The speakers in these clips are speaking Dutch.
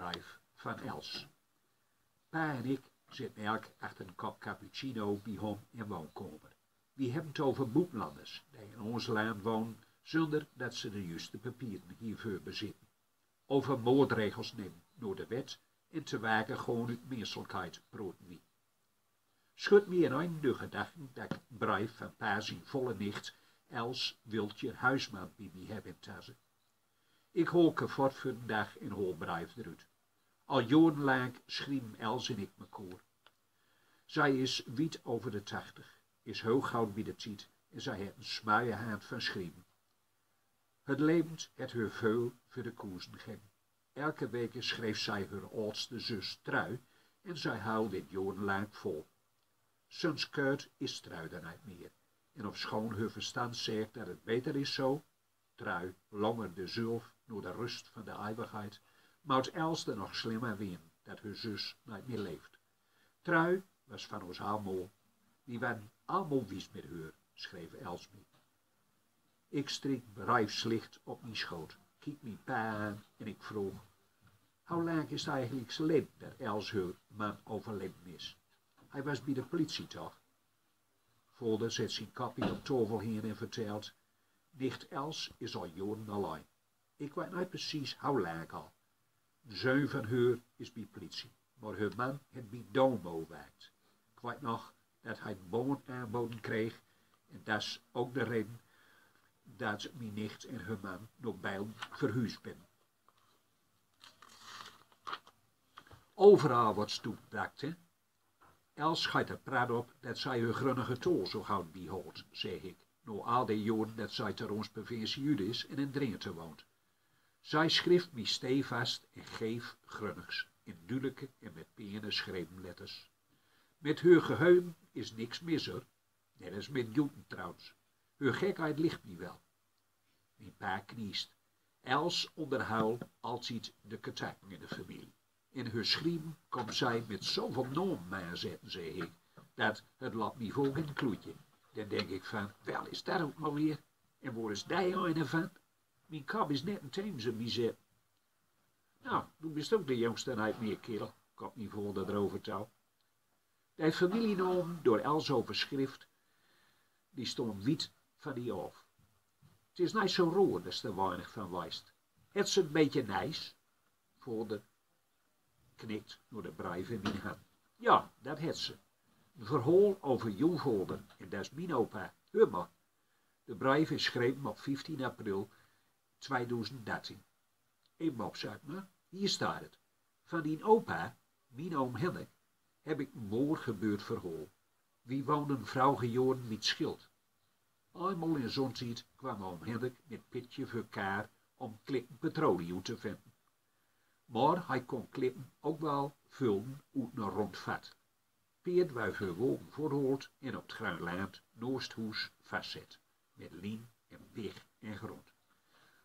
brief van Els. Pa en ik zitten elk achter een kop cappuccino bij hem in woonkamer. We hebben het over boeklanders die in ons land wonen zonder dat ze de juiste papieren hiervoor bezitten. Over moordregels nemen door de wet en te waken gewoon uit menselijkheid proten wie. Schud me in een de gedachten dat ik brief van pa zijn volle nicht Els Wildje Huisman bij mij heb in tassen. Ik holke fort voor de dag en hol brief eruit. Al jarenlang schreeuwen Els en ik mekaar. Zij is wiet over de 80, is hooghoud bij de tijd en zij heeft een smuie hand van schreeuwen. Het levend het haar veel voor de koersen ging. Elke week schreef zij haar oudste zus Trui en zij huilde dit jarenlang vol. Sinds Kurt is Trui er niet meer. En ofschoon haar verstand zegt dat het beter is zo, Trui langer de zulf door de rust van de eeuwigheid, moet Els er nog slimmer winnen dat haar zus niet meer leeft. Trui was van ons allemaal, die waren allemaal wies met haar, schreef Els me. Ik streek bedrijfslicht op mijn schoot, kijk mijn pa aan en ik vroeg, hoe lang is het eigenlijk geleden dat Els haar man overleden is? Hij was bij de politie toch? Volder zet zijn kopje op tafel heen en vertelt, nicht Els is al jaren alleen. Ik weet niet precies hoe lang al. De zoon van haar is bij politie, maar haar man het bij Domo werkt. Ik weet nog dat hij een boon aanboden kreeg en dat is ook de reden dat mijn nicht en haar man nog bij hem verhuisd ben. Overal wordt stoepbrakt, hè? Els schijt er praat op dat zij haar grunnige tol zo gauw bijhoudt, zeg ik, na al die jaren dat zij ter ons provincie is en in Drenthe woont. Zij schrift mij stevast en geef grunnigs, in duidelijke en met pene geschreven letters. Met haar geheugen is niks mis hoor, net als met Joeten trouwens. Haar gekheid ligt niet wel. Mijn pa kniest. Els onderhuil altijd de ketakken in de familie. In haar schreeuwen komt zij met zoveel namen aanzetten, zeg ik, dat het laat me voor geen kloetje. Dan denk ik van, wel is dat ook maar weer? En waar is die een van? Mijn kop is net een Theemse bizet. Nou, du bent ook de jongste uit meer kerel, komt niet voor dat erover touw. Die familienaam door Els overschrift, die stond wiet van die af. Het is niet zo roer dat ze er weinig van wijst. Het is een beetje nijs, voor de knikt door de brief in mijn hand. Ja, dat het ze. Een verhaal over Joevolder, en dat is mijn opa. Hör maar. De brief is geschreven op 15 april 2013. Even opzoeken, hier staat het. Van die opa, mijn oom Hennek, heb ik een mooi gebeurd verhaal. Wie woonden vrouwgejoren met schild. Eenmaal in zo'n tijd kwam oom Hennek met pitje voor elkaar om klippen petroleum te vinden. Maar hij kon klippen ook wel vullen uit een rond vat. Peert wij verwogen voorhoort en op het Gruinland Noosthoes vastzet, met lien en pig en grond.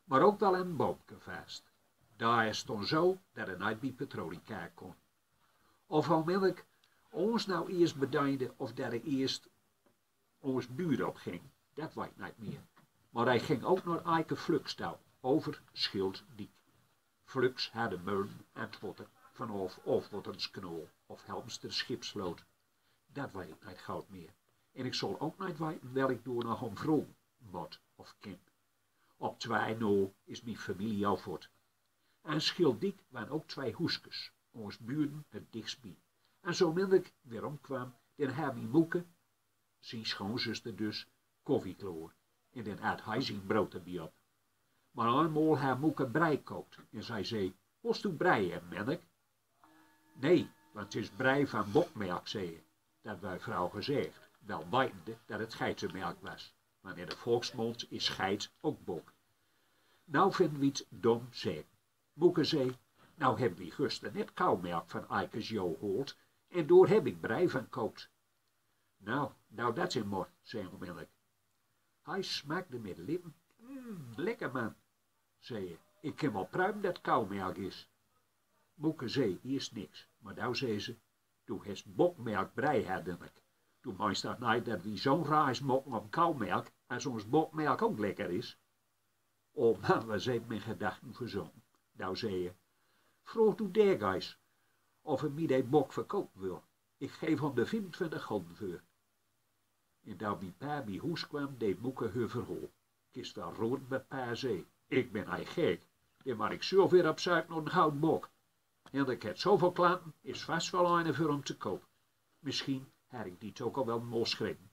Maar ook wel een boomke vast. Daar stond zo dat er niet bij petroliekaar kon. Of onmiddellijk ons nou eerst beduidde of dat er eerst ons buur op ging, dat weet niet meer. Maar hij ging ook naar Eike Flukstouw, over Schilddiek. Flux had de meulen en het water vanaf Ofwottensknol of Helmster Schipsloot. Dat weet ik niet goud meer. En ik zal ook niet weten wel ik door naar hem vroeg, mot of kind. Op 2-0 is mijn familie al voort. Aan Schilddiek waren ook 2 hoeskes, ons buurden het dichtst bij. En zo minder ik weer omkwam, dan had mijn moeke, zijn schoonzuster dus, koffiekloor. En dan had hij zijn brood erbij op. Maar eenmaal haar moeke brei kookt en zij zei, "Wilst u brei hebben, Mennek?" Nee, want het is brei van bokmelk, zei je. Dat wij vrouw gezegd, wel wetende dat het geitenmelk was. Maar in de volksmond is geit ook bok. Nou vinden we het dom zeggen. Moeke zei, nou hebben we gisteren net kauwmelk van Eikes Jo gehoord en door heb ik brei van kookt. Nou dat is mooi, zei Mennek. Hij smaakte met lippen. Lekker man, zei je. Ik kan wel pruimen dat kauwmelk is. Moeke zei eerst niks, maar nou zei ze, toen heeft bokmelk brei hadden ik. Toen meest dat niet dat we zo'n raas mokken op kauwmelk als ons bokmelk ook lekker is. Oh man, was ik mijn gedachten verzonken. Nou zei je, Vroeg doe dergeis of hij mij die bok verkopen wil. Ik geef hem de 25 gulden voor. En dat mijn pa bij huis kwam, deed moeke haar verhaal. Kist wel rood met pa zei. Ik ben hij gek. Dan maar ik zelf weer op zoek naar een gouden bok. En ik heb zoveel klanten, is vast wel een voor hem te koop. Misschien had ik die ook al wel mooi schrikken.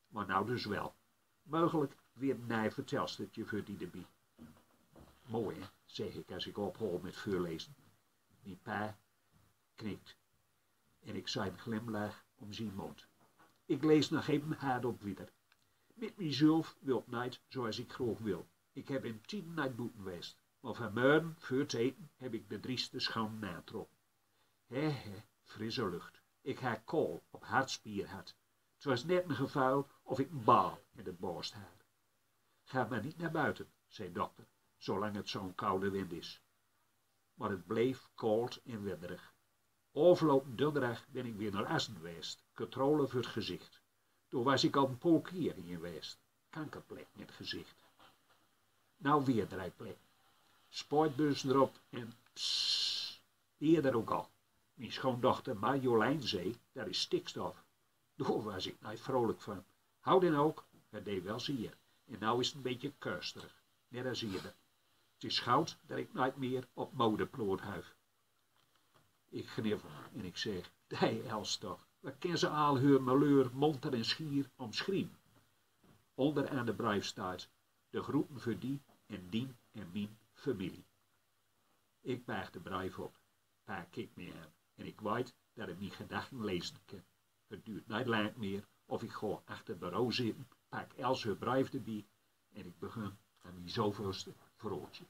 Maar nou dus wel. Mogelijk weer een nij vertelsteltje voor die erbij. Mooi, hè, zeg ik als ik ophol met voorlezen. Mijn pa knikt. En ik zei een glimlach om zijn mond. Ik lees nog even hardop weer. Met mijzelf wil het niet zoals ik graag wil. Ik heb in 10 naar boeten geweest. Maar vanmorgen, voor het eten, heb ik de drieste schoon natrokken. Frisse lucht. Ik had kool op hartspier had. Het was net een geval of ik een baal in de borst had. Ga maar niet naar buiten, zei dokter, zolang het zo'n koude wind is. Maar het bleef koud en winderig. Afgelopen donderdag ben ik weer naar Assen geweest, controle voor het gezicht. Toen was ik al een paar keer in geweest. Kankerplek in het gezicht. Nou weer 3 plekken. Spuitbus erop en pssst, eerder ook al. Mijn schoondochter Marjolein zei, dat is stikstof. Daar was ik niet vrolijk van. Hou dan ook, het deed wel zeer. En nou is het een beetje kuisterig, net als eerder. Het is goud dat ik niet meer op modeploot huif. Ik gniffel en ik zeg, die Els toch, wat kan ze al haar malheur monter en schier omschreven? Onder aan de brief staat, de groeten voor die en mijn familie. Ik buig de brief op, pa kijkt me aan en ik weet dat ik mijn gedachten lezen kan. Het duurt niet lang meer of ik ga achter het bureau zitten, pak Els haar brief erbij en ik begin aan mijn zoveelste vrootje.